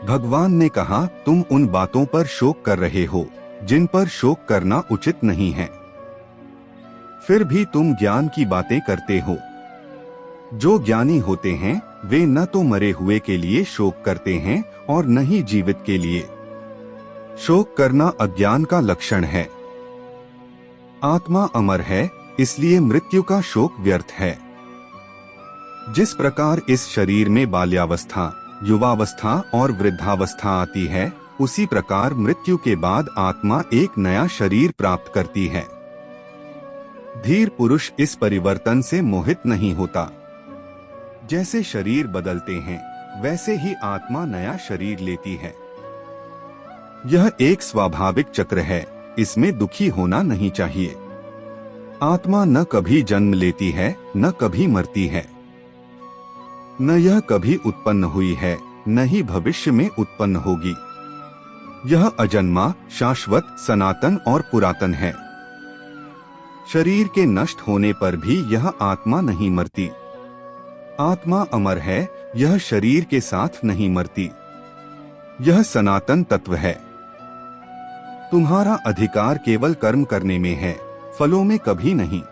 भगवान ने कहा, तुम उन बातों पर शोक कर रहे हो जिन पर शोक करना उचित नहीं है, फिर भी तुम ज्ञान की बातें करते हो। जो ज्ञानी होते हैं वे न तो मरे हुए के लिए शोक करते हैं और न ही जीवित के लिए। शोक करना अज्ञान का लक्षण है। आत्मा अमर है, इसलिए मृत्यु का शोक व्यर्थ है। जिस प्रकार इस शरीर में बाल्यावस्था, युवावस्था और वृद्धावस्था आती है, उसी प्रकार मृत्यु के बाद आत्मा एक नया शरीर प्राप्त करती है। धीर पुरुष इस परिवर्तन से मोहित नहीं होता। जैसे शरीर बदलते हैं वैसे ही आत्मा नया शरीर लेती है। यह एक स्वाभाविक चक्र है, इसमें दुखी होना नहीं चाहिए। आत्मा न कभी जन्म लेती है न कभी मरती है। न यह कभी उत्पन्न हुई है न ही भविष्य में उत्पन्न होगी। यह अजन्मा, शाश्वत, सनातन और पुरातन है। शरीर के नष्ट होने पर भी यह आत्मा नहीं मरती। आत्मा अमर है, यह शरीर के साथ नहीं मरती। यह सनातन तत्व है। तुम्हारा अधिकार केवल कर्म करने में है, फलों में कभी नहीं।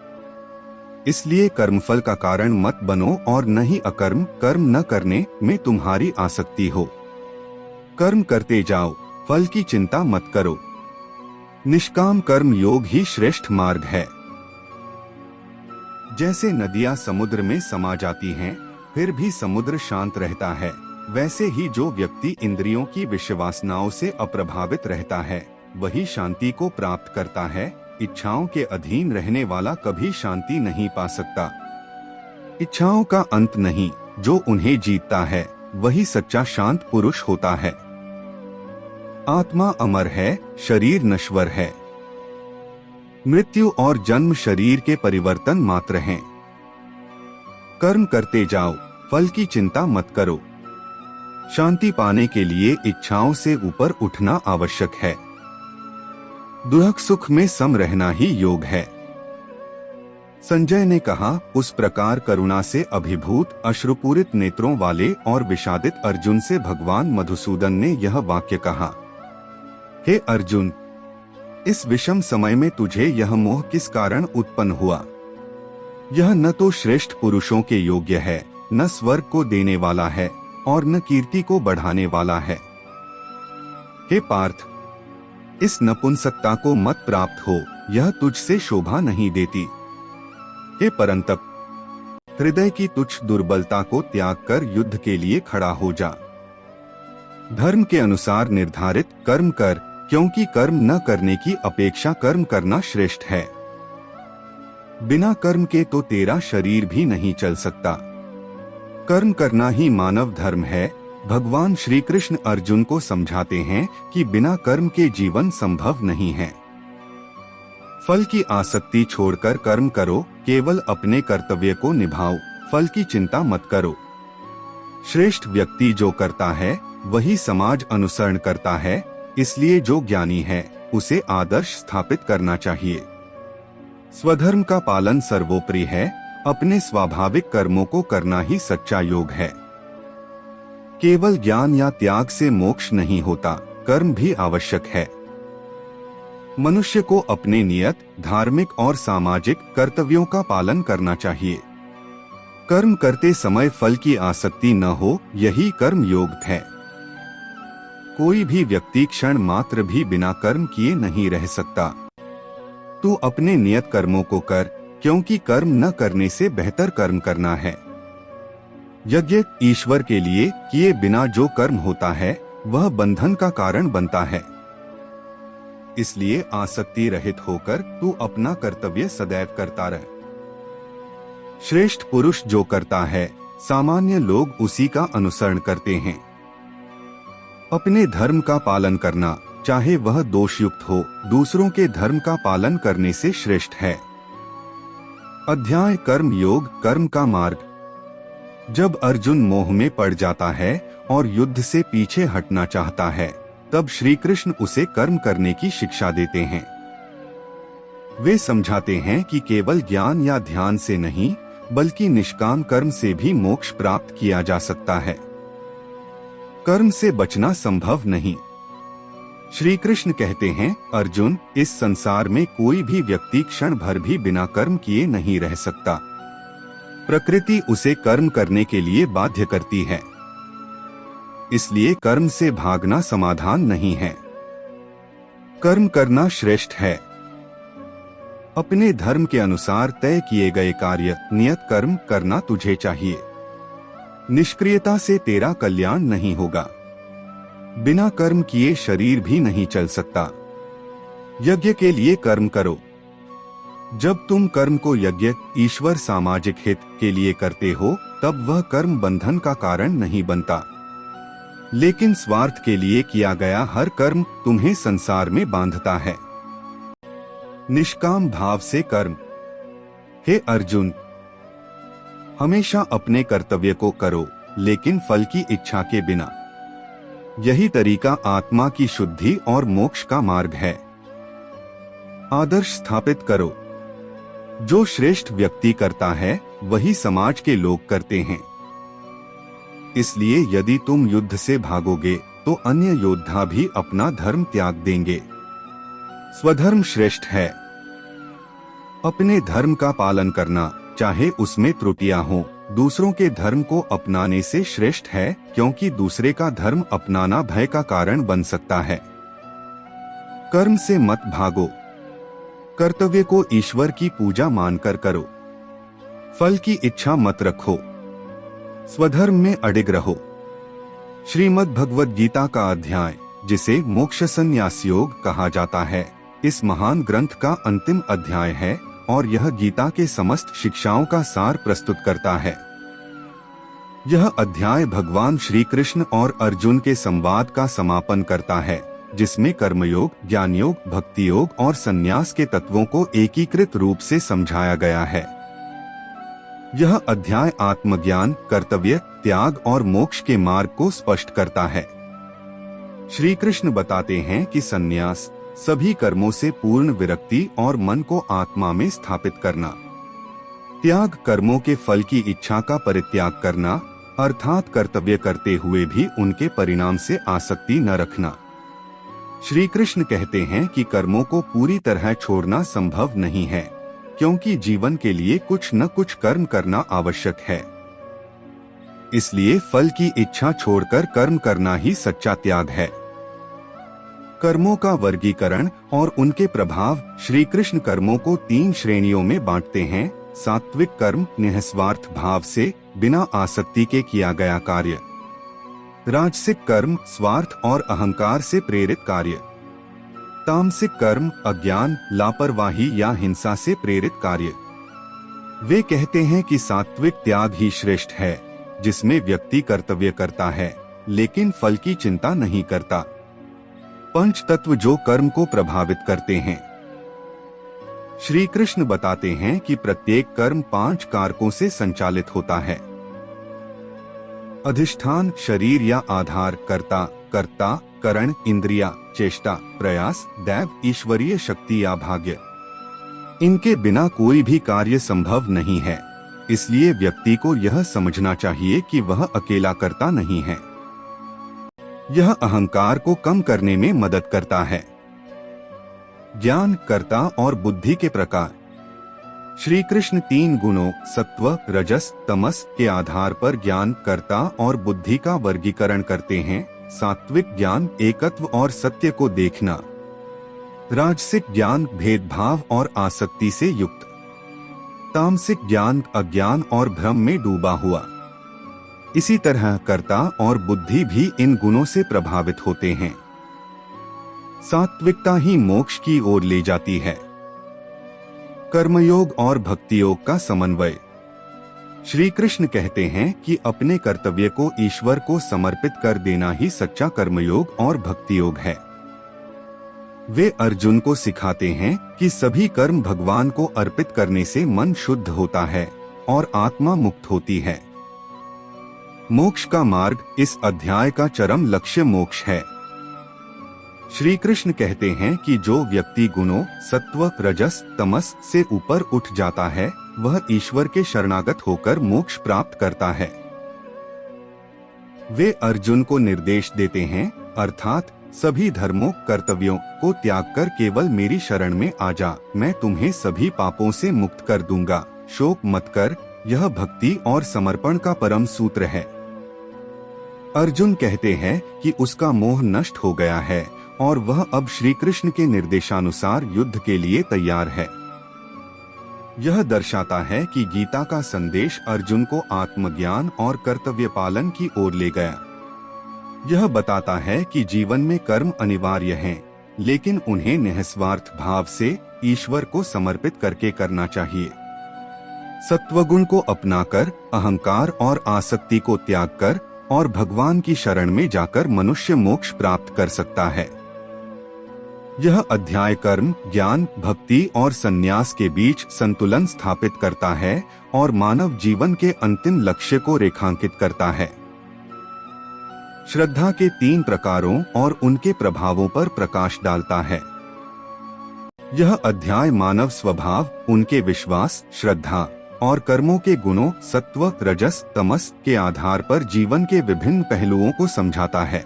इसलिए कर्मफल का कारण मत बनो और न ही अकर्म कर्म न करने में तुम्हारी आसक्ति हो। कर्म करते जाओ, फल की चिंता मत करो। निष्काम कर्म योग ही श्रेष्ठ मार्ग है। जैसे नदियां समुद्र में समा जाती हैं, फिर भी समुद्र शांत रहता है, वैसे ही जो व्यक्ति इंद्रियों की विषयवासनाओं से अप्रभावित रहता है वही शांति को प्राप्त करता है। इच्छाओं के अधीन रहने वाला कभी शांति नहीं पा सकता। इच्छाओं का अंत नहीं, जो उन्हें जीतता है वही सच्चा शांत पुरुष होता है। आत्मा अमर है, शरीर नश्वर है। मृत्यु और जन्म शरीर के परिवर्तन मात्र हैं। कर्म करते जाओ, फल की चिंता मत करो। शांति पाने के लिए इच्छाओं से ऊपर उठना आवश्यक है। दुख सुख में सम रहना ही योग है। संजय ने कहा, उस प्रकार करुणा से अभिभूत अश्रुपूरित नेत्रों वाले और विषादित अर्जुन से भगवान मधुसूदन ने यह वाक्य कहा, हे अर्जुन, इस विषम समय में तुझे यह मोह किस कारण उत्पन्न हुआ? यह न तो श्रेष्ठ पुरुषों के योग्य है, न स्वर्ग को देने वाला है और न कीर्ति को बढ़ाने वाला है। हे पार्थ, इस नपुंसकता को मत प्राप्त हो, यह तुझसे शोभा नहीं देती। हे परंतप, हृदय की तुच्छ दुर्बलता को त्याग कर युद्ध के लिए खड़ा हो जा। धर्म के अनुसार निर्धारित कर्म कर, क्योंकि कर्म न करने की अपेक्षा कर्म करना श्रेष्ठ है। बिना कर्म के तो तेरा शरीर भी नहीं चल सकता। कर्म करना ही मानव धर्म है। भगवान श्री कृष्ण अर्जुन को समझाते हैं कि बिना कर्म के जीवन संभव नहीं है। फल की आसक्ति छोड़कर कर्म करो, केवल अपने कर्तव्य को निभाओ, फल की चिंता मत करो। श्रेष्ठ व्यक्ति जो करता है वही समाज अनुसरण करता है, इसलिए जो ज्ञानी है उसे आदर्श स्थापित करना चाहिए। स्वधर्म का पालन सर्वोपरि है, अपने स्वाभाविक कर्मों को करना ही सच्चा योग है। केवल ज्ञान या त्याग से मोक्ष नहीं होता, कर्म भी आवश्यक है। मनुष्य को अपने नियत, धार्मिक और सामाजिक कर्तव्यों का पालन करना चाहिए। कर्म करते समय फल की आसक्ति न हो, यही कर्म योग है। कोई भी व्यक्ति क्षण मात्र भी बिना कर्म किए नहीं रह सकता। तू अपने नियत कर्मों को कर, क्योंकि कर्म न करने से बेहतर कर्म करना है। यज्ञ ईश्वर के लिए किए बिना जो कर्म होता है वह बंधन का कारण बनता है। इसलिए आसक्ति रहित होकर तू अपना कर्तव्य सदैव करता रह। श्रेष्ठ पुरुष जो करता है, सामान्य लोग उसी का अनुसरण करते हैं। अपने धर्म का पालन करना, चाहे वह दोषयुक्त हो, दूसरों के धर्म का पालन करने से श्रेष्ठ है। अध्याय कर्म योग, कर्म का मार्ग। जब अर्जुन मोह में पड़ जाता है और युद्ध से पीछे हटना चाहता है, तब श्री कृष्ण उसे कर्म करने की शिक्षा देते हैं। वे समझाते हैं कि केवल ज्ञान या ध्यान से नहीं, बल्कि निष्काम कर्म से भी मोक्ष प्राप्त किया जा सकता है। कर्म से बचना संभव नहीं। श्री कृष्ण कहते हैं, अर्जुन, इस संसार में कोई भी व्यक्ति क्षण भर भी बिना कर्म किए नहीं रह सकता। प्रकृति उसे कर्म करने के लिए बाध्य करती है, इसलिए कर्म से भागना समाधान नहीं है। कर्म करना श्रेष्ठ है। अपने धर्म के अनुसार तय किए गए कार्य, नियत कर्म करना तुझे चाहिए। निष्क्रियता से तेरा कल्याण नहीं होगा। बिना कर्म किए शरीर भी नहीं चल सकता। यज्ञ के लिए कर्म करो। जब तुम कर्म को यज्ञ, ईश्वर, सामाजिक हित के लिए करते हो, तब वह कर्म बंधन का कारण नहीं बनता। लेकिन स्वार्थ के लिए किया गया हर कर्म तुम्हें संसार में बांधता है। निष्काम भाव से कर्म। हे अर्जुन, हमेशा अपने कर्तव्य को करो, लेकिन फल की इच्छा के बिना। यही तरीका आत्मा की शुद्धि और मोक्ष का मार्ग है। आदर्श स्थापित करो। जो श्रेष्ठ व्यक्ति करता है, वही समाज के लोग करते हैं। इसलिए यदि तुम युद्ध से भागोगे, तो अन्य योद्धा भी अपना धर्म त्याग देंगे। स्वधर्म श्रेष्ठ है। अपने धर्म का पालन करना, चाहे उसमें त्रुटियां हों, दूसरों के धर्म को अपनाने से श्रेष्ठ है, क्योंकि दूसरे का धर्म अपनाना भय का कारण बन सकता है। कर्म से मत भागो। कर्तव्य को ईश्वर की पूजा मानकर करो। फल की इच्छा मत रखो। स्वधर्म में अडिग रहो। श्रीमद् भगवद गीता का अध्याय, जिसे मोक्ष संन्यास योग कहा जाता है, इस महान ग्रंथ का अंतिम अध्याय है और यह गीता के समस्त शिक्षाओं का सार प्रस्तुत करता है। यह अध्याय भगवान श्री कृष्ण और अर्जुन के संवाद का समापन करता है, जिसमें कर्मयोग, ज्ञान योग, भक्ति योग और संन्यास के तत्वों को एकीकृत रूप से समझाया गया है। यह अध्याय आत्मज्ञान, कर्तव्य, त्याग और मोक्ष के मार्ग को स्पष्ट करता है। श्री कृष्ण बताते हैं कि संन्यास सभी कर्मों से पूर्ण विरक्ति और मन को आत्मा में स्थापित करना। त्याग कर्मों के फल की इच्छा का परित्याग करना, अर्थात कर्तव्य करते हुए भी उनके परिणाम से आसक्ति न रखना। श्री कृष्ण कहते हैं कि कर्मों को पूरी तरह छोड़ना संभव नहीं है, क्योंकि जीवन के लिए कुछ न कुछ कर्म करना आवश्यक है। इसलिए फल की इच्छा छोड़कर कर्म करना ही सच्चा त्याग है। कर्मों का वर्गीकरण और उनके प्रभाव। श्री कृष्ण कर्मों को 3 श्रेणियों में बांटते हैं। सात्विक कर्म, निःस्वार्थ भाव से बिना आसक्ति के किया गया कार्य। राजसिक कर्म, स्वार्थ और अहंकार से प्रेरित कार्य। तामसिक कर्म, अज्ञान, लापरवाही या हिंसा से प्रेरित कार्य। वे कहते हैं कि सात्विक त्याग ही श्रेष्ठ है, जिसमें व्यक्ति कर्तव्य करता है, लेकिन फल की चिंता नहीं करता। पंच तत्व जो कर्म को प्रभावित करते हैं। श्री कृष्ण बताते हैं कि प्रत्येक कर्म 5 कारकों से संचालित होता है। अधिष्ठान, शरीर या आधार, कर्ता, कर्ता, करण, इंद्रिया, चेष्टा, प्रयास, दैव, ईश्वरीय शक्ति या भाग्य। इनके बिना कोई भी कार्य संभव नहीं है। इसलिए व्यक्ति को यह समझना चाहिए कि वह अकेला कर्ता नहीं है। यह अहंकार को कम करने में मदद करता है। ज्ञान, कर्ता और बुद्धि के प्रकार। श्री कृष्ण 3 गुणों सत्व, रजस, तमस के आधार पर ज्ञान, कर्ता और बुद्धि का वर्गीकरण करते हैं। सात्विक ज्ञान एकत्व और सत्य को देखना। राजसिक ज्ञान भेदभाव और आसक्ति से युक्त। तामसिक ज्ञान अज्ञान और भ्रम में डूबा हुआ। इसी तरह कर्ता और बुद्धि भी इन गुणों से प्रभावित होते हैं। सात्विकता ही मोक्ष की ओर ले जाती है। कर्मयोग और भक्ति योग का समन्वय। श्री कृष्ण कहते हैं कि अपने कर्तव्य को ईश्वर को समर्पित कर देना ही सच्चा कर्मयोग और भक्ति योग है। वे अर्जुन को सिखाते हैं कि सभी कर्म भगवान को अर्पित करने से मन शुद्ध होता है और आत्मा मुक्त होती है। मोक्ष का मार्ग। इस अध्याय का चरम लक्ष्य मोक्ष है। श्री कृष्ण कहते हैं कि जो व्यक्ति गुणों सत्व, रजस, तमस से ऊपर उठ जाता है, वह ईश्वर के शरणागत होकर मोक्ष प्राप्त करता है। वे अर्जुन को निर्देश देते हैं, अर्थात सभी धर्मों कर्तव्यों को त्याग कर केवल मेरी शरण में आ जा, मैं तुम्हें सभी पापों से मुक्त कर दूंगा, शोक मत कर। यह भक्ति और समर्पण का परम सूत्र है। अर्जुन कहते हैं कि उसका मोह नष्ट हो गया है और वह अब श्री कृष्ण के निर्देशानुसार युद्ध के लिए तैयार है। यह दर्शाता है कि गीता का संदेश अर्जुन को आत्मज्ञान और कर्तव्य पालन की ओर ले गया। यह बताता है कि जीवन में कर्म अनिवार्य हैं, लेकिन उन्हें निस्वार्थ भाव से ईश्वर को समर्पित करके करना चाहिए। सत्वगुण को अपनाकर अहंकार और आसक्ति को त्याग कर और भगवान की शरण में जाकर मनुष्य मोक्ष प्राप्त कर सकता है। यह अध्याय कर्म, ज्ञान, भक्ति और संन्यास के बीच संतुलन स्थापित करता है और मानव जीवन के अंतिम लक्ष्य को रेखांकित करता है। श्रद्धा के 3 प्रकारों और उनके प्रभावों पर प्रकाश डालता है। यह अध्याय मानव स्वभाव, उनके विश्वास, श्रद्धा और कर्मों के गुणों सत्व, रजस, तमस के आधार पर जीवन के विभिन्न पहलुओं को समझाता है।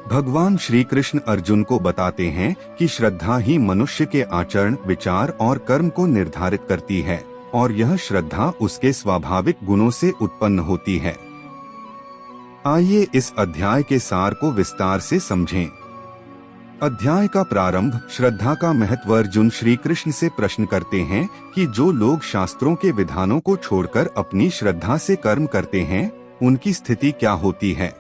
भगवान श्री कृष्ण अर्जुन को बताते हैं कि श्रद्धा ही मनुष्य के आचरण, विचार और कर्म को निर्धारित करती है और यह श्रद्धा उसके स्वाभाविक गुणों से उत्पन्न होती है। आइए इस अध्याय के सार को विस्तार से समझें। अध्याय का प्रारंभ श्रद्धा का महत्व। अर्जुन श्री कृष्ण से प्रश्न करते हैं कि जो लोग शास्त्रों के विधानों को छोड़कर अपनी श्रद्धा से कर्म करते हैं, उनकी स्थिति क्या होती है।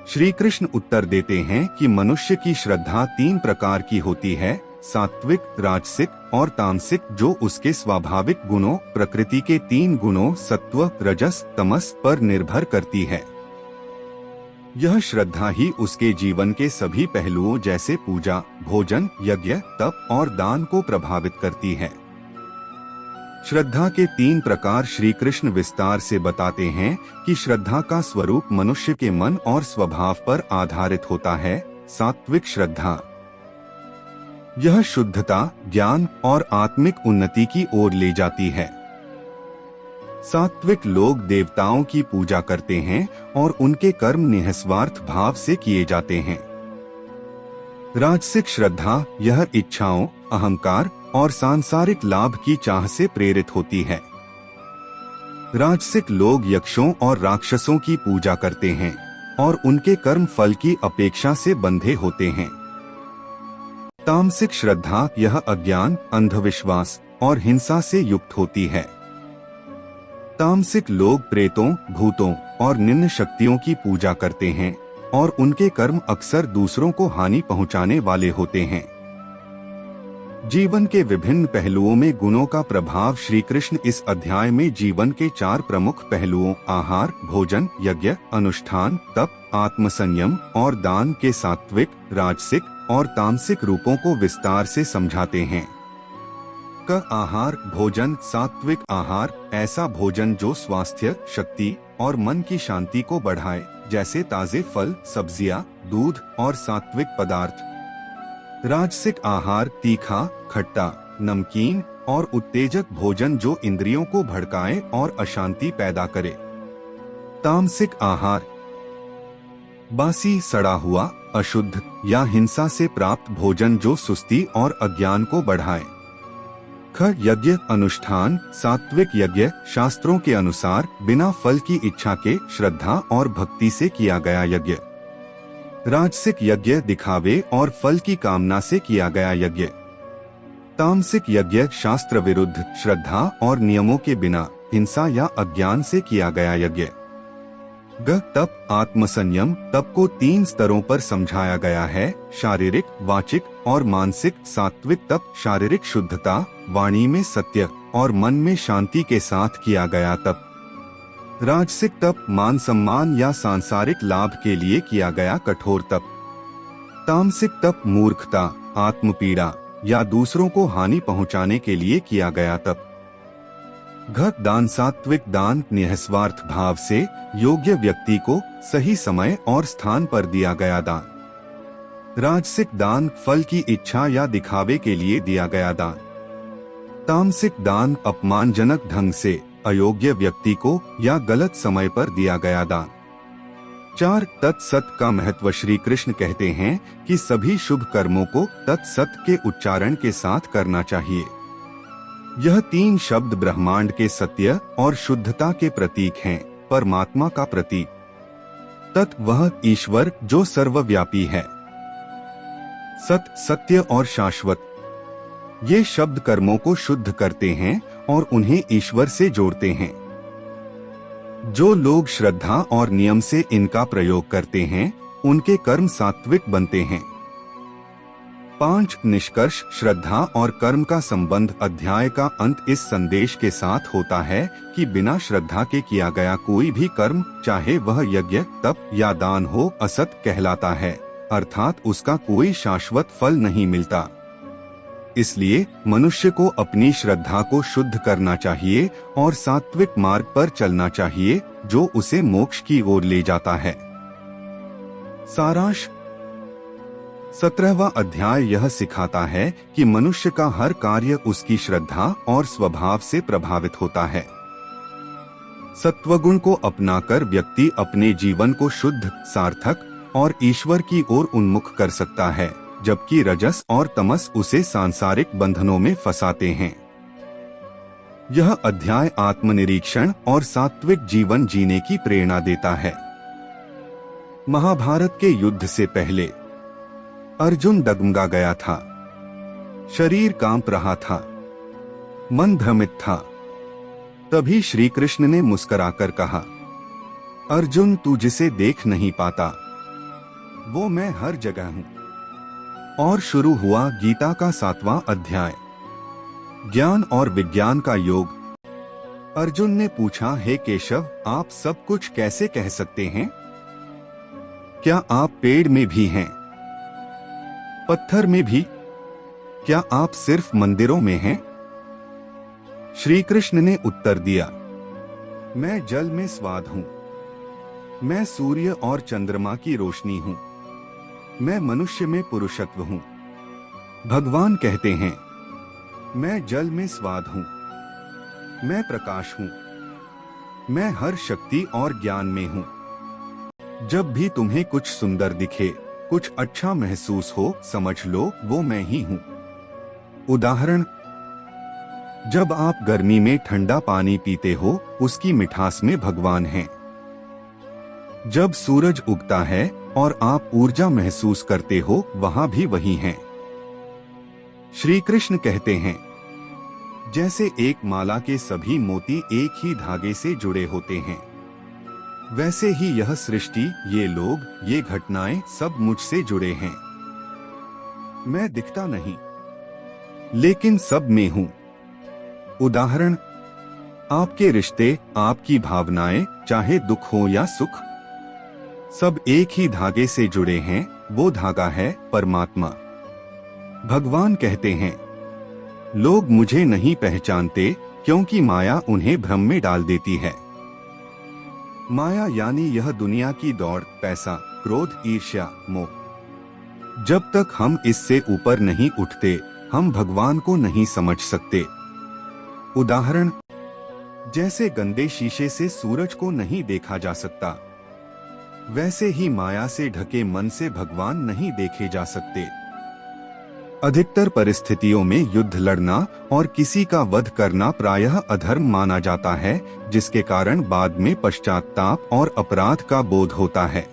श्री कृष्ण उत्तर देते हैं कि मनुष्य की श्रद्धा 3 प्रकार की होती है, सात्विक, राजसिक और तामसिक, जो उसके स्वाभाविक गुणों, प्रकृति के 3 गुणों सत्व, रजस, तमस पर निर्भर करती है। यह श्रद्धा ही उसके जीवन के सभी पहलुओं जैसे पूजा, भोजन, यज्ञ, तप और दान को प्रभावित करती है। श्रद्धा के 3 प्रकार श्री कृष्ण विस्तार से बताते हैं कि श्रद्धा का स्वरूप मनुष्य के मन और स्वभाव पर आधारित होता है। सात्विक श्रद्धा यह शुद्धता, ज्ञान और आत्मिक उन्नति की ओर ले जाती है। सात्विक लोग देवताओं की पूजा करते हैं और उनके कर्म निस्वार्थ भाव से किए जाते हैं। राजसिक श्रद्धा यह इच्छाओं, अहंकार और सांसारिक लाभ की चाह से प्रेरित होती है। राजसिक लोग यक्षों और राक्षसों की पूजा करते हैं और उनके कर्म फल की अपेक्षा से बंधे होते हैं। तामसिक श्रद्धा यह अज्ञान, अंधविश्वास और हिंसा से युक्त होती है। तामसिक लोग प्रेतों, भूतों और निम्न शक्तियों की पूजा करते हैं और उनके कर्म अक्सर दूसरों को हानि पहुंचाने वाले होते हैं। जीवन के विभिन्न पहलुओं में गुणों का प्रभाव। श्री कृष्ण इस अध्याय में जीवन के 4 प्रमुख पहलुओं आहार, भोजन, यज्ञ, अनुष्ठान, तप, आत्मसंयम और दान के सात्विक, राजसिक और तामसिक रूपों को विस्तार से समझाते हैं। आहार, भोजन। सात्विक आहार ऐसा भोजन जो स्वास्थ्य, शक्ति और मन की शांति को बढ़ाए, जैसे ताजे फल, सब्जियां, दूध और सात्विक पदार्थ। राजसिक आहार तीखा, खट्टा, नमकीन और उत्तेजक भोजन जो इंद्रियों को भड़काए और अशांति पैदा करे। तामसिक आहार बासी, सड़ा हुआ, अशुद्ध या हिंसा से प्राप्त भोजन जो सुस्ती और अज्ञान को बढ़ाए। यज्ञ, अनुष्ठान। सात्विक यज्ञ शास्त्रों के अनुसार बिना फल की इच्छा के श्रद्धा और भक्ति से किया गया यज्ञ। राजसिक यज्ञ दिखावे और फल की कामना से किया गया यज्ञ। तामसिक यज्ञ शास्त्र विरुद्ध, श्रद्धा और नियमों के बिना हिंसा या अज्ञान से किया गया यज्ञ। तप, आत्मसंयम। तप को 3 स्तरों पर समझाया गया है, शारीरिक, वाचिक और मानसिक। सात्विक तप शारीरिक शुद्धता, वाणी में सत्य और मन में शांति के साथ किया गया तप। राजसिक तप मान सम्मान या सांसारिक लाभ के लिए किया गया कठोर तप। तामसिक तप मूर्खता, आत्मपीड़ा या दूसरों को हानि पहुंचाने के लिए किया गया तप। दान। सात्विक दान निस्वार्थ भाव से योग्य व्यक्ति को सही समय और स्थान पर दिया गया दान। राजसिक दान फल की इच्छा या दिखावे के लिए दिया गया दान। तामसिक दान अपमानजनक ढंग से अयोग्य व्यक्ति को या गलत समय पर दिया गया दान। 4 तत्सत का महत्व। श्री कृष्ण कहते हैं कि सभी शुभ कर्मों को तत्सत के उच्चारण के साथ करना चाहिए। यह 3 शब्द ब्रह्मांड के सत्य और शुद्धता के प्रतीक हैं। परमात्मा का प्रतीक, तत् वह ईश्वर जो सर्वव्यापी है। सत सत्य और शाश्वत, ये शब्द कर्मों को शुद्ध करते हैं और उन्हें ईश्वर से जोड़ते हैं। जो लोग श्रद्धा और नियम से इनका प्रयोग करते हैं उनके कर्म सात्विक बनते हैं। 5 निष्कर्ष। श्रद्धा और कर्म का संबंध। अध्याय का अंत इस संदेश के साथ होता है कि बिना श्रद्धा के किया गया कोई भी कर्म, चाहे वह यज्ञ, तप या दान हो, असत कहलाता है, अर्थात उसका कोई शाश्वत फल नहीं मिलता। इसलिए मनुष्य को अपनी श्रद्धा को शुद्ध करना चाहिए और सात्विक मार्ग पर चलना चाहिए जो उसे मोक्ष की ओर ले जाता है। सारांश। 17वां अध्याय यह सिखाता है कि मनुष्य का हर कार्य उसकी श्रद्धा और स्वभाव से प्रभावित होता है। सत्वगुण को अपनाकर व्यक्ति अपने जीवन को शुद्ध, सार्थक और ईश्वर की ओर उन्मुख कर सकता है, जबकि रजस और तमस उसे सांसारिक बंधनों में फंसाते हैं। यह अध्याय आत्मनिरीक्षण और सात्विक जीवन जीने की प्रेरणा देता है। महाभारत के युद्ध से पहले अर्जुन डगमगा गया था, शरीर कांप रहा था, मन भ्रमित था। तभी श्री कृष्ण ने मुस्कुराकर कहा, अर्जुन, तू जिसे देख नहीं पाता वो मैं हर जगह हूं। और शुरू हुआ गीता का 7वां अध्याय, ज्ञान और विज्ञान का योग। अर्जुन ने पूछा, हे केशव, आप सब कुछ कैसे कह सकते हैं? क्या आप पेड़ में भी हैं, पत्थर में भी? क्या आप सिर्फ मंदिरों में हैं? श्री कृष्ण ने उत्तर दिया, मैं जल में स्वाद हूं, मैं सूर्य और चंद्रमा की रोशनी हूं, मैं मनुष्य में पुरुषत्व हूं। भगवान कहते हैं, मैं जल में स्वाद हूं, मैं प्रकाश हूं, मैं हर शक्ति और ज्ञान में हूं। जब भी तुम्हें कुछ सुंदर दिखे, कुछ अच्छा महसूस हो, समझ लो वो मैं ही हूं। उदाहरण, जब आप गर्मी में ठंडा पानी पीते हो, उसकी मिठास में भगवान हैं। जब सूरज उगता है और आप ऊर्जा महसूस करते हो, वहां भी वही हैं। श्री कृष्ण कहते हैं, जैसे एक माला के सभी मोती एक ही धागे से जुड़े होते हैं, वैसे ही यह सृष्टि, ये लोग, ये घटनाएं सब मुझसे जुड़े हैं। मैं दिखता नहीं, लेकिन सब में हूं। उदाहरण, आपके रिश्ते, आपकी भावनाएं, चाहे दुख हो या सुख, सब एक ही धागे से जुड़े हैं। वो धागा है परमात्मा। भगवान कहते हैं, लोग मुझे नहीं पहचानते क्योंकि माया उन्हें भ्रम में डाल देती है। माया यानी यह दुनिया की दौड़, पैसा, क्रोध, ईर्ष्या, मोह। जब तक हम इससे ऊपर नहीं उठते, हम भगवान को नहीं समझ सकते। उदाहरण, जैसे गंदे शीशे से सूरज को नहीं देखा जा सकता, वैसे ही माया से ढके मन से भगवान नहीं देखे जा सकते। अधिकतर परिस्थितियों में युद्ध लड़ना और किसी का वध करना प्रायः अधर्म माना जाता है, जिसके कारण बाद में पश्चाताप और अपराध का बोध होता है।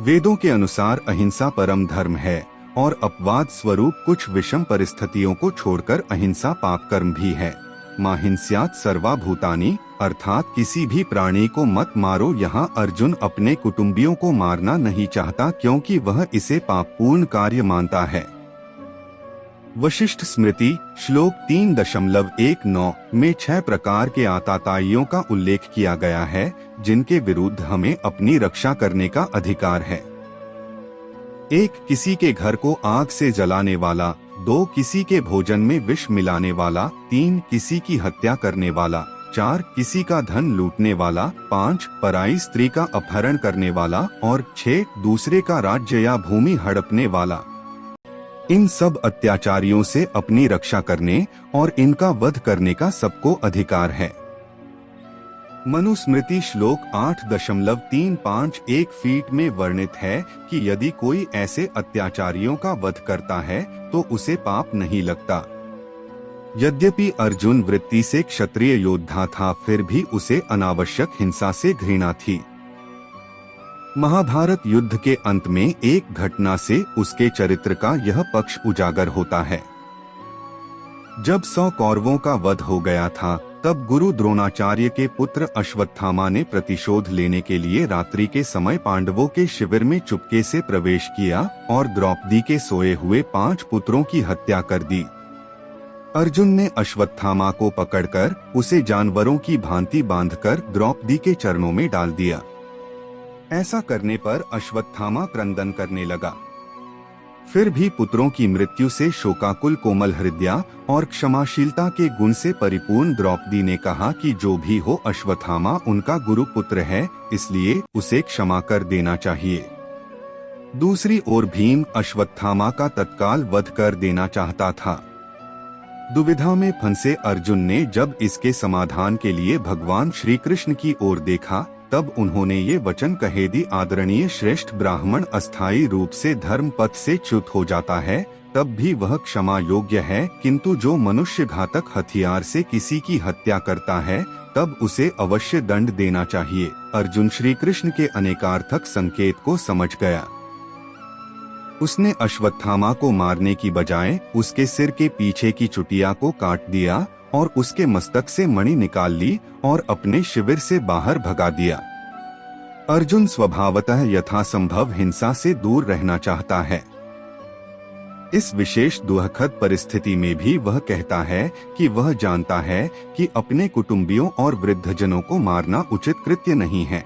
वेदों के अनुसार अहिंसा परम धर्म है और अपवाद स्वरूप कुछ विषम परिस्थितियों को छोड़कर अहिंसा पाप कर्म भी है। माहिंस्यात् सर्वा भूतानि, अर्थात किसी भी प्राणी को मत मारो। यहाँ अर्जुन अपने कुटुंबियों को मारना नहीं चाहता क्योंकि वह इसे पापपूर्ण कार्य मानता है। वशिष्ठ स्मृति श्लोक 3.19 में 6 प्रकार के आताताइयों का उल्लेख किया गया है, जिनके विरुद्ध हमें अपनी रक्षा करने का अधिकार है। 1. किसी के घर को आग से जलाने वाला। 2. किसी के भोजन में विष मिलाने वाला। 3. किसी की हत्या करने वाला। 4. किसी का धन लूटने वाला। 5. पराई स्त्री का अपहरण करने वाला। और 6. दूसरे का राज्य या भूमि हड़पने वाला। इन सब अत्याचारियों से अपनी रक्षा करने और इनका वध करने का सबको अधिकार है। मनुस्मृति श्लोक 8.351 फीट में वर्णित है कि यदि कोई ऐसे अत्याचारियों का वध करता है तो उसे पाप नहीं लगता। यद्यपि अर्जुन वृत्ति से क्षत्रिय योद्धा था, फिर भी उसे अनावश्यक हिंसा से घृणा थी। महाभारत युद्ध के अंत में एक घटना से उसके चरित्र का यह पक्ष उजागर होता है। जब 100 कौरवों का वध हो गया था, तब गुरु द्रोणाचार्य के पुत्र अश्वत्थामा ने प्रतिशोध लेने के लिए रात्रि के समय पांडवों के शिविर में चुपके से प्रवेश किया और द्रौपदी के सोए हुए 5 पुत्रों की हत्या कर दी। अर्जुन ने अश्वत्थामा को पकड़कर उसे जानवरों की भांति बांधकर द्रौपदी के चरणों में डाल दिया। ऐसा करने पर अश्वत्थामा क्रंदन करने लगा। फिर भी पुत्रों की मृत्यु से शोकाकुल कोमल हृदया और क्षमाशीलता के गुण से परिपूर्ण द्रौपदी ने कहा कि जो भी हो, अश्वत्थामा उनका गुरु पुत्र है, इसलिए उसे क्षमा कर देना चाहिए। दूसरी ओर भीम अश्वत्थामा का तत्काल वध कर देना चाहता था। दुविधा में फंसे अर्जुन ने जब इसके समाधान के लिए भगवान श्री कृष्ण की ओर देखा, तब उन्होंने ये वचन कहे, यदि आदरणीय श्रेष्ठ ब्राह्मण अस्थायी रूप से धर्म पथ से च्युत हो जाता है तब भी वह क्षमा योग्य है, किंतु जो मनुष्य घातक हथियार से किसी की हत्या करता है तब उसे अवश्य दंड देना चाहिए। अर्जुन श्री कृष्ण के अनेकार्थक संकेत को समझ गया। उसने अश्वत्थामा को मारने की बजाय उसके सिर के पीछे की चुटिया को काट दिया और उसके मस्तक से मणि निकाल ली और अपने शिविर से बाहर भगा दिया। अर्जुन स्वभावतः यथासंभव हिंसा से दूर रहना चाहता है। इस विशेष दुखद परिस्थिति में भी वह कहता है कि वह जानता है कि अपने कुटुंबियों और वृद्धजनों को मारना उचित कृत्य नहीं है।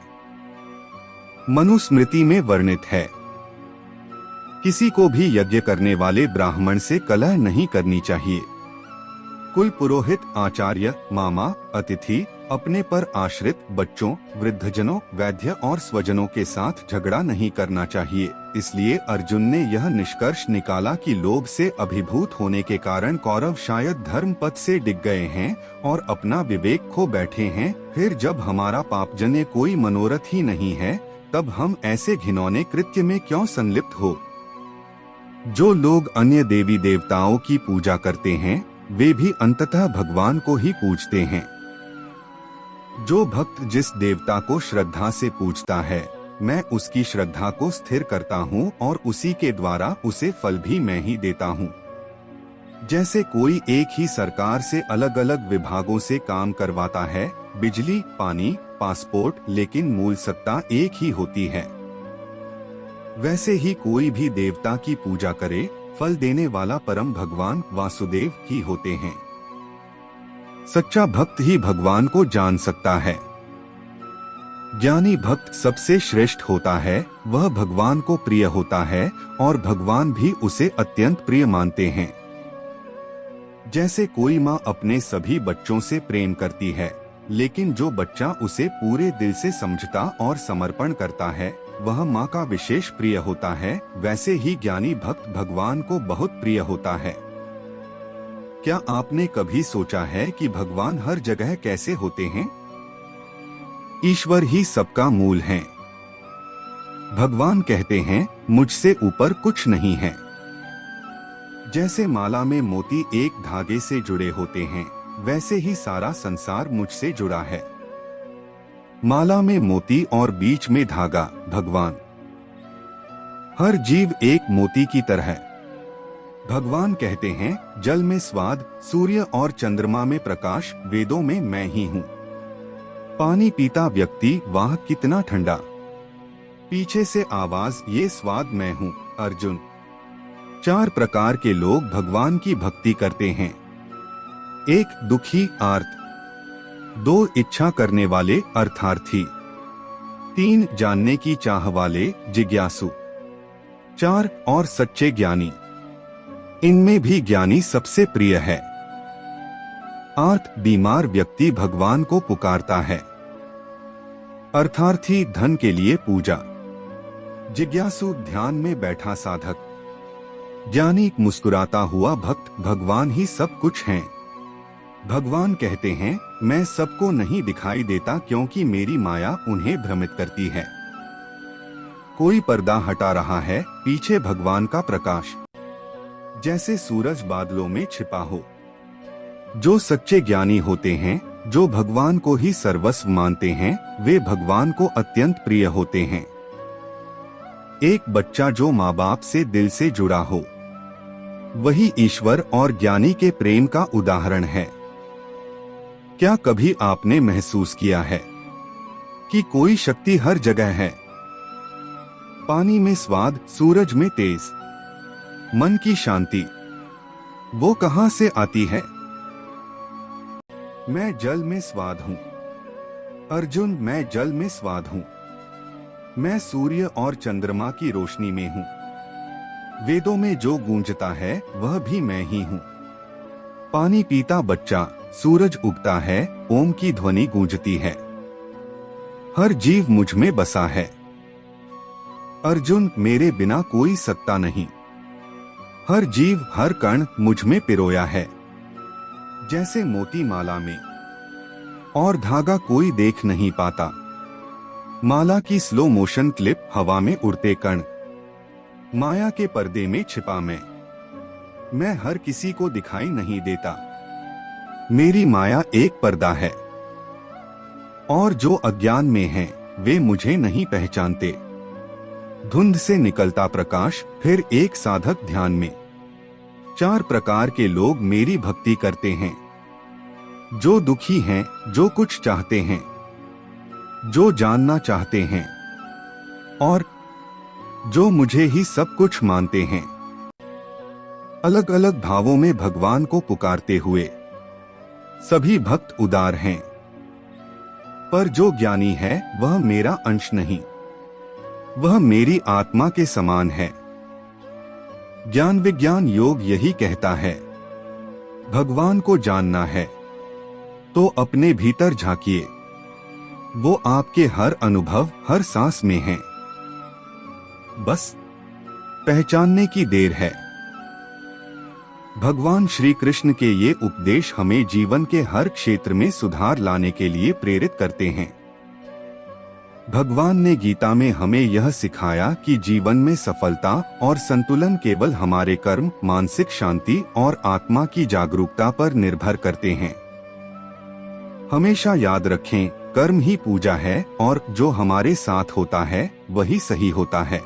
मनुस्मृति में वर्णित है, किसी को भी यज्ञ करने वाले ब्राह्मण से कलह नहीं करनी चाहिए। कुल पुरोहित, आचार्य, मामा, अतिथि, अपने पर आश्रित बच्चों, वृद्धजनों, वैद्य और स्वजनों के साथ झगड़ा नहीं करना चाहिए। इसलिए अर्जुन ने यह निष्कर्ष निकाला कि लोभ से अभिभूत होने के कारण कौरव शायद धर्म पथ से डिग गए हैं और अपना विवेक खो बैठे हैं। फिर जब हमारा पापजन्य कोई मनोरथ ही नहीं है, तब हम ऐसे घिनौने कृत्य में क्यों संलिप्त हो। जो लोग अन्य देवी देवताओं की पूजा करते हैं वे भी अंततः भगवान को ही पूजते हैं। जो भक्त जिस देवता को श्रद्धा से पूजता है, मैं उसकी श्रद्धा को स्थिर करता हूँ और उसी के द्वारा उसे फल भी मैं ही देता हूँ। जैसे कोई एक ही सरकार से अलग अलग विभागों से काम करवाता है, बिजली, पानी, पासपोर्ट, लेकिन मूल सत्ता एक ही होती है। वैसे ही कोई भी देवता की पूजा करे, फल देने वाला परम भगवान वासुदेव ही होते हैं। सच्चा भक्त ही भगवान को जान सकता है। ज्ञानी भक्त सबसे श्रेष्ठ होता है, वह भगवान को प्रिय होता है और भगवान भी उसे अत्यंत प्रिय मानते हैं। जैसे कोई माँ अपने सभी बच्चों से प्रेम करती है, लेकिन जो बच्चा उसे पूरे दिल से समझता और समर्पण करता है वह माँ का विशेष प्रिय होता है, वैसे ही ज्ञानी भक्त भगवान को बहुत प्रिय होता है। क्या आपने कभी सोचा है कि भगवान हर जगह कैसे होते हैं? ईश्वर ही सबका मूल है। भगवान कहते हैं, मुझसे ऊपर कुछ नहीं है। जैसे माला में मोती एक धागे से जुड़े होते हैं, वैसे ही सारा संसार मुझसे जुड़ा है। माला में मोती और बीच में धागा भगवान। हर जीव एक मोती की तरह है। भगवान कहते हैं, जल में स्वाद, सूर्य और चंद्रमा में प्रकाश, वेदों में मैं ही हूँ। पानी पीता व्यक्ति, वाह कितना ठंडा। पीछे से आवाज, ये स्वाद मैं हूँ। अर्जुन। 4 प्रकार के लोग भगवान की भक्ति करते हैं। 1 दुखी आर्त, 2 इच्छा करने वाले अर्थार्थी, 3 जानने की चाह वाले जिज्ञासु, 4 और सच्चे ज्ञानी। इनमें भी ज्ञानी सबसे प्रिय है। आर्त बीमार व्यक्ति भगवान को पुकारता है। अर्थार्थी धन के लिए पूजा, जिज्ञासु ध्यान में बैठा साधक, ज्ञानी मुस्कुराता हुआ भक्त, भगवान ही सब कुछ हैं। भगवान कहते हैं, मैं सबको नहीं दिखाई देता क्योंकि मेरी माया उन्हें भ्रमित करती है। कोई पर्दा हटा रहा है, पीछे भगवान का प्रकाश, जैसे सूरज बादलों में छिपा हो। जो सच्चे ज्ञानी होते हैं, जो भगवान को ही सर्वस्व मानते हैं, वे भगवान को अत्यंत प्रिय होते हैं। एक बच्चा जो माँ बाप से दिल से जुड़ा हो, वही ईश्वर और ज्ञानी के प्रेम का उदाहरण है। क्या कभी आपने महसूस किया है कि कोई शक्ति हर जगह है? पानी में स्वाद, सूरज में तेज, मन की शांति, वो कहां से आती है? मैं जल में स्वाद हूं अर्जुन, मैं जल में स्वाद हूं। मैं सूर्य और चंद्रमा की रोशनी में हूं। वेदों में जो गूंजता है वह भी मैं ही हूं। पानी पीता बच्चा, सूरज उगता है, ओम की ध्वनि गूंजती है। हर जीव मुझ में बसा है। अर्जुन, मेरे बिना कोई सत्ता नहीं। हर जीव, हर कण मुझ में पिरोया है। जैसे मोती माला में, और धागा कोई देख नहीं पाता। माला की स्लो मोशन क्लिप, हवा में उड़ते कण, माया के पर्दे में छिपा मैं हर किसी को दिखाई नहीं देता। मेरी माया एक पर्दा है, और जो अज्ञान में हैं, वे मुझे नहीं पहचानते। धुंध से निकलता प्रकाश, फिर एक साधक ध्यान में। 4 प्रकार के लोग मेरी भक्ति करते हैं। जो दुखी हैं, जो कुछ चाहते हैं, जो जानना चाहते हैं, और जो मुझे ही सब कुछ मानते हैं। अलग अलग भावों में भगवान को पुकारते हुए सभी भक्त उदार हैं। पर जो ज्ञानी है वह मेरा अंश नहीं, वह मेरी आत्मा के समान है। ज्ञान विज्ञान योग यही कहता है, भगवान को जानना है तो अपने भीतर झांकिए। वो आपके हर अनुभव, हर सांस में है। बस पहचानने की देर है। भगवान श्री कृष्ण के ये उपदेश हमें जीवन के हर क्षेत्र में सुधार लाने के लिए प्रेरित करते हैं। भगवान ने गीता में हमें यह सिखाया कि जीवन में सफलता और संतुलन केवल हमारे कर्म, मानसिक शांति और आत्मा की जागरूकता पर निर्भर करते हैं। हमेशा याद रखें, कर्म ही पूजा है और जो हमारे साथ होता है वही सही होता है।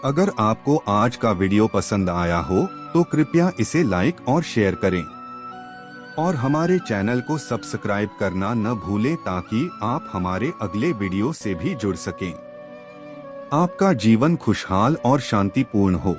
अगर आपको आज का वीडियो पसंद आया हो तो कृपया इसे लाइक और शेयर करें और हमारे चैनल को सब्सक्राइब करना न भूलें ताकि आप हमारे अगले वीडियो से भी जुड़ सकें। आपका जीवन खुशहाल और शांतिपूर्ण हो।